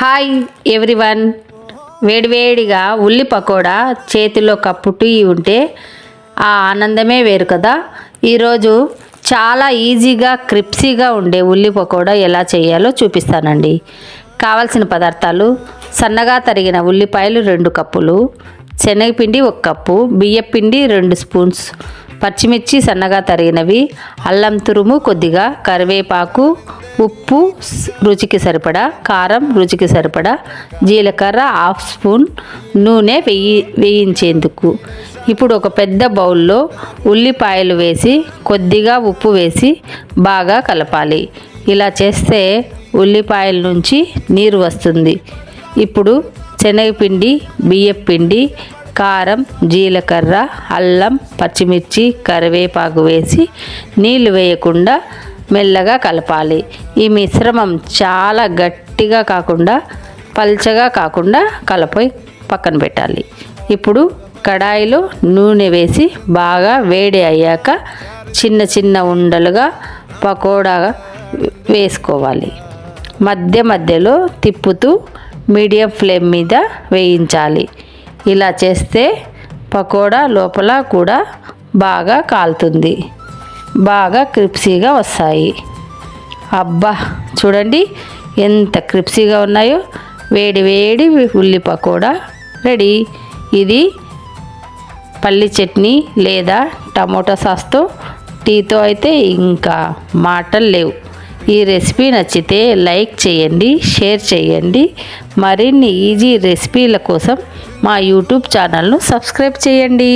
Hi everyone. వేడివేడిగా ఉల్లి పకోడా చేతిలో కప్పు టీ ఉంటే ఆ ఆనందమే వేరు కదా. ఈరోజు చాలా ఈజీగా క్రిప్సీగా ఉండే ఉల్లి పకోడా ఎలా చేయాలో చూపిస్తానండి. కావలసిన పదార్థాలు: సన్నగా తరిగిన ఉల్లిపాయలు 2 కప్పులు, శనగపిండి 1 కప్పు, బియ్యపిండి 2 స్పూన్స్, పచ్చిమిర్చి సన్నగా తరిగినవి, అల్లం తురుము కొద్దిగా, కరివేపాకు, ఉప్పు రుచికి సరిపడా, కారం రుచికి సరిపడా, జీలకర్ర 1/2 స్పూన్, నూనె వేయించేందుకు. ఇప్పుడు ఒక పెద్ద బౌల్లో ఉల్లిపాయలు వేసి కొద్దిగా ఉప్పు వేసి బాగా కలపాలి. ఇలా చేస్తే ఉల్లిపాయల నుంచి నీరు వస్తుంది. ఇప్పుడు శనగపిండి, బియ్యపిండి, కారం, జీలకర్ర, అల్లం, పచ్చిమిర్చి, కరివేపాకు వేసి నీళ్లు వేయకుండా మెల్లగా కలపాలి. ఈ మిశ్రమం చాలా గట్టిగా కాకుండా పల్చగా కాకుండా కలిపి పక్కన పెట్టాలి. ఇప్పుడు కడాయిలో నూనె వేసి బాగా వేడి అయ్యాక చిన్న చిన్న ఉండలుగా పకోడా వేసుకోవాలి. మధ్య మధ్యలో తిప్పుతూ మీడియం ఫ్లేమ్ మీద వేయించాలి. ఇలా చేస్తే పకోడా లోపల కూడా బాగా కాలుతుంది, బాగా క్రిప్సీగా వస్తాయి. అబ్బా, చూడండి ఎంత క్రిప్సీగా ఉన్నాయో. వేడి వేడి ఉల్లి పకోడా రెడీ. ఇది పల్లి చట్నీ లేదా టమోటా సాస్తో, టీతో అయితే ఇంకా మాటలు లేవు. ఈ రెసిపీ నచ్చితే లైక్ చేయండి, షేర్ చేయండి. మరిన్ని ఈజీ రెసిపీల కోసం మా యూట్యూబ్ ఛానల్ను సబ్స్క్రైబ్ చేయండి.